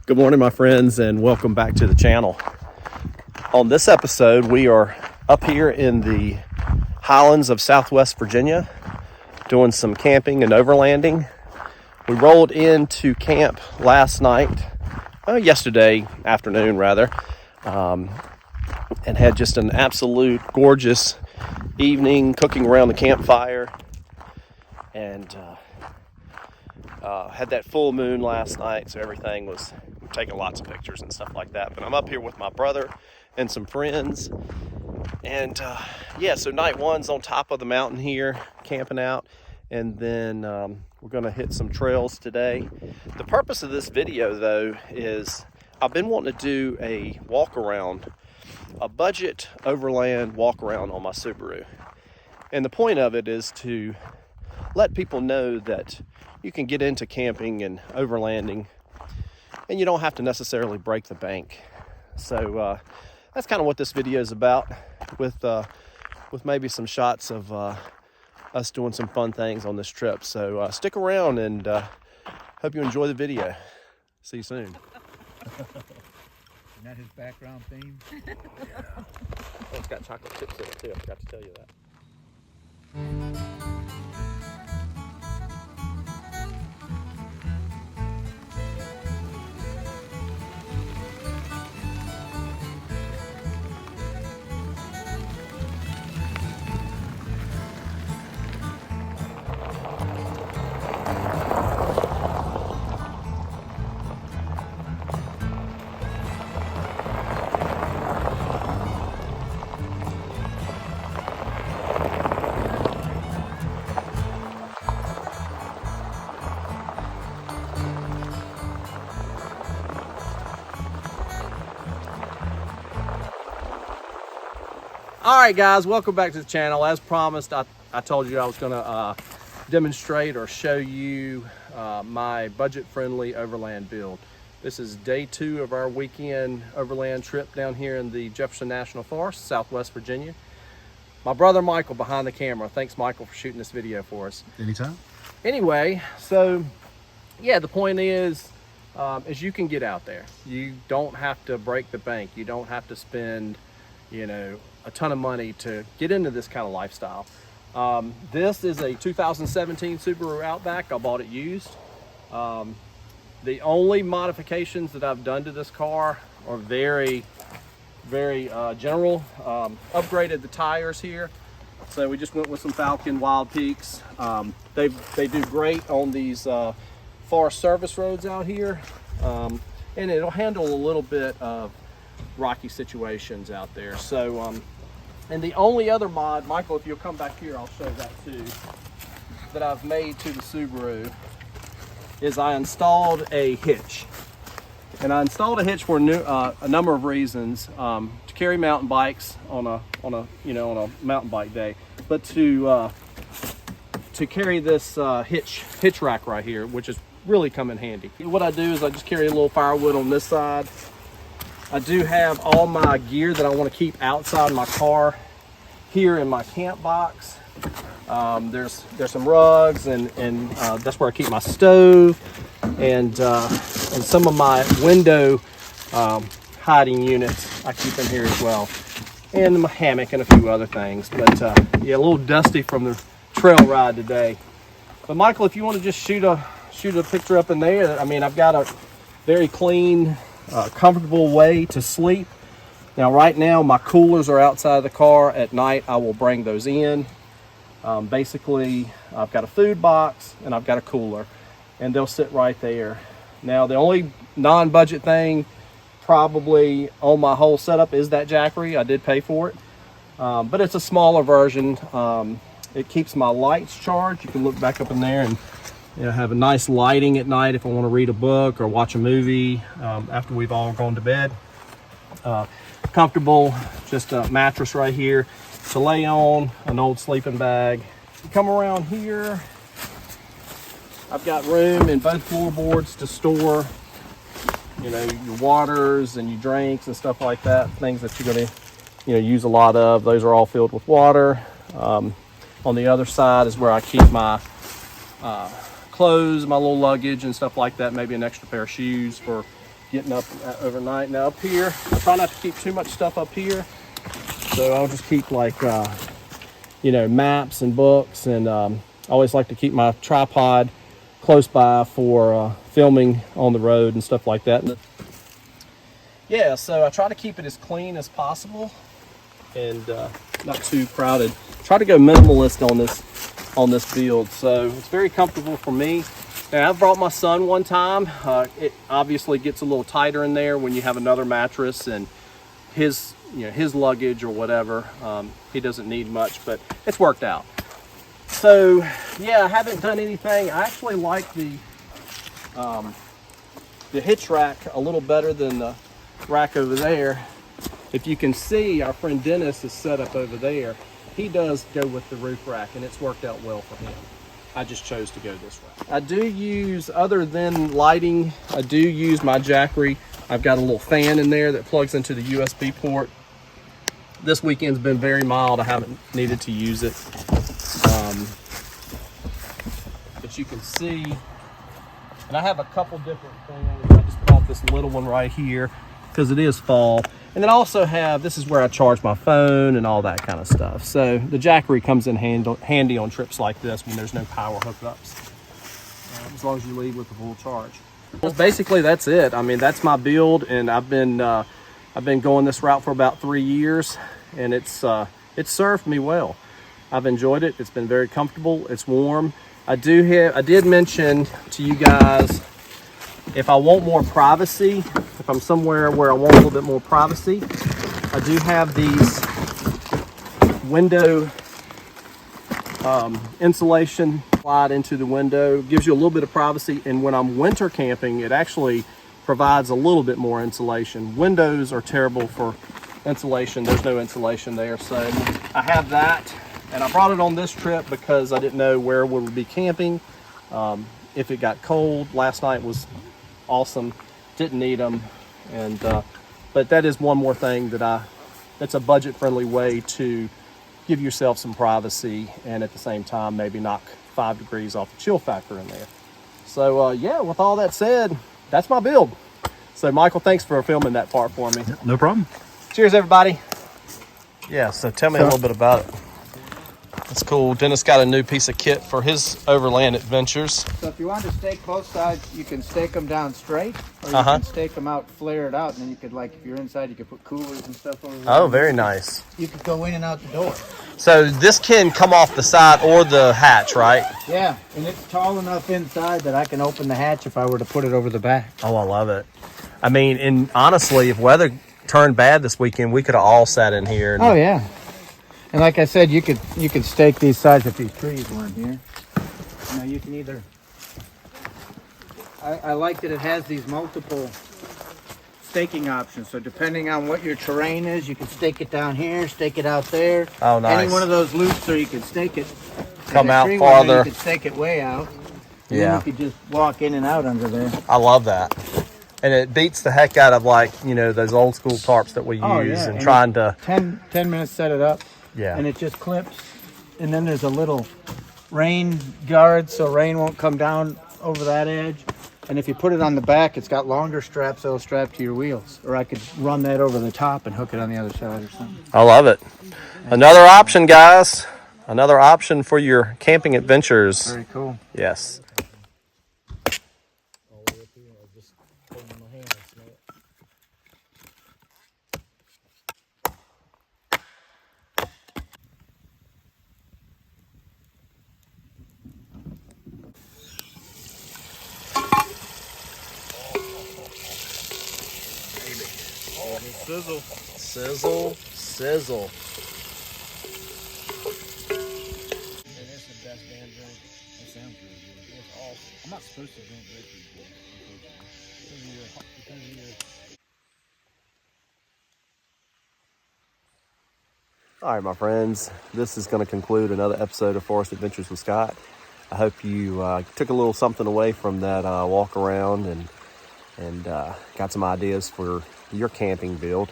Good morning, my friends, and welcome back to the channel. On this episode, we are up here in the highlands of Southwest Virginia doing some camping and overlanding. We rolled into camp yesterday afternoon rather, and had just an absolute gorgeous evening cooking around the campfire, and had that full moon last night, so everything was taking lots of pictures and stuff like that. But I'm up here with my brother and some friends, and so night one's on top of the mountain here camping out, and then we're gonna hit some trails today. The purpose of this video though is I've been wanting to do a walk around, a budget overland walk around on my Subaru, and the point of it is to let people know that you can get into camping and overlanding and you don't have to necessarily break the bank. So that's kind of what this video is about, with maybe some shots of us doing some fun things on this trip. So stick around, and hope you enjoy the video. See you soon. Isn't that his background theme? Yeah. Oh, it's got chocolate chips in it too. I forgot to tell you that. All right, guys, welcome back to the channel. As promised, I told you I was going to demonstrate or show you my budget-friendly overland build. This is day 2 of our weekend overland trip down here in the Jefferson National Forest, Southwest Virginia. My brother Michael behind the camera. Thanks, Michael, for shooting this video for us. Anytime. Anyway, so yeah, the point is you can get out there. You don't have to break the bank. You don't have to spend, a ton of money to get into this kind of lifestyle. This is a 2017 Subaru Outback. I bought it used. The only modifications that I've done to this car are very, very general. Upgraded the tires here. So we just went with some Falcon Wild Peaks. They do great on these forest service roads out here. And it'll handle a little bit of rocky situations out there. So and the only other mod, Michael, if you'll come back here, I'll show that too, that I've made to the Subaru is I installed a hitch. And I installed a hitch for a number of reasons, to carry mountain bikes on a mountain bike day, but to carry this hitch rack right here, which is really come in handy. What I do is I just carry a little firewood on this side. I do have all my gear that I want to keep outside my car here in my camp box. There's some rugs, and that's where I keep my stove, and some of my window hiding units I keep in here as well, and my hammock and a few other things. But yeah, a little dusty from the trail ride today. But Michael, if you want to just shoot a picture up in there, I mean, I've got a very clean, comfortable way to sleep. Now right now my coolers are outside of the car. At night I will bring those in. Basically I've got a food box and I've got a cooler, and they'll sit right there. Now the only non-budget thing probably on my whole setup is that Jackery. I did pay for it, but it's a smaller version. It keeps my lights charged. You can look back up in there and have a nice lighting at night if I want to read a book or watch a movie after we've all gone to bed. Comfortable, just a mattress right here to lay on, an old sleeping bag. Come around here, I've got room in both floorboards to store, your waters and your drinks and stuff like that, things that you're going to, use a lot of. Those are all filled with water. On the other side is where I keep my clothes, my little luggage and stuff like that, maybe an extra pair of shoes for getting up overnight. Now up here, I try not to keep too much stuff up here. So I'll just keep like, you know, maps and books. And I always like to keep my tripod close by for filming on the road and stuff like that. Yeah, so I try to keep it as clean as possible and not too crowded. Try to go minimalist on this build. So it's very comfortable for me. Now, I've brought my son one time. It obviously gets a little tighter in there when you have another mattress and his luggage or whatever. He doesn't need much, but it's worked out. So yeah, I haven't done anything. I actually like the hitch rack a little better than the rack over there. If you can see, our friend Dennis is set up over there. He does go with the roof rack, and it's worked out well for him. I just chose to go this route. I do use, other than lighting, I do use my Jackery. I've got a little fan in there that plugs into the USB port. This weekend's been very mild. I haven't needed to use it. But you can see, and I have a couple different fans. I just bought this little one right here because it is fall. And then I also have, this is where I charge my phone and all that kind of stuff. So the Jackery comes in handy on trips like this when there's no power hookups, as long as you leave with the full charge. Well, basically that's it. I mean, that's my build, and I've been going this route for about 3 years, and it's served me well. I've enjoyed it. It's been very comfortable. It's warm. I did mention to you guys, if I want more privacy, if I'm somewhere where I want a little bit more privacy, I do have these window insulation slide into the window. Gives you a little bit of privacy, and when I'm winter camping, it actually provides a little bit more insulation. Windows are terrible for insulation. There's no insulation there, so I have that. And I brought it on this trip because I didn't know where we would be camping. If it got cold, last night was awesome. Didn't need them, and but that is one more thing that's a budget-friendly way to give yourself some privacy, and at the same time maybe knock 5 degrees off the chill factor in there. So yeah, with all that said, that's my build. So Michael, thanks for filming that part for me. No problem. Cheers, everybody. Yeah, so tell me a little bit about it. That's cool. Dennis got a new piece of kit for his Overland adventures. So if you want to stake both sides, you can stake them down straight, or you can stake them out, flare it out, and then you could, like, if you're inside, you could put coolers and stuff over there. Oh, very nice. You could go in and out the door. So this can come off the side or the hatch, right? Yeah, and it's tall enough inside that I can open the hatch if I were to put it over the back. Oh, I love it. I mean, and honestly, if weather turned bad this weekend, we could have all sat in here. Oh, yeah. And like I said, you could stake these sides if these trees weren't here. You know, you can either... I like that it has these multiple staking options. So depending on what your terrain is, you can stake it down here, stake it out there. Oh, nice. Any one of those loops, or you can stake it. Come out farther. You can stake it way out. And yeah. Then you could just walk in and out under there. I love that. And it beats the heck out of, like, you know, those old school tarps that we use and trying to... 10 minutes set it up. Yeah. And it just clips. And then there's a little rain guard so rain won't come down over that edge. And if you put it on the back, it's got longer straps that'll strap to your wheels. Or I could run that over the top and hook it on the other side or something. I love it. Another option, guys. Another option for your camping adventures. Very cool. Yes. Sizzle, sizzle, sizzle. It is the best damn drink. It sounds really good. It's awesome. I'm not supposed to drink grapefruit juice, unfortunately. All right, my friends, this is going to conclude another episode of Forest Adventures with Scott. I hope you took a little something away from that walk around and got some ideas for your camping build.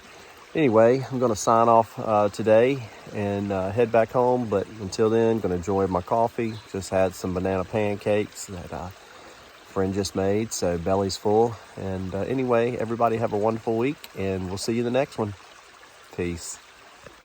Anyway, I'm going to sign off today and head back home. But until then, going to enjoy my coffee. Just had some banana pancakes that I Friend just made, so belly's full. And anyway, everybody have a wonderful week, and we'll see you in the next one. Peace.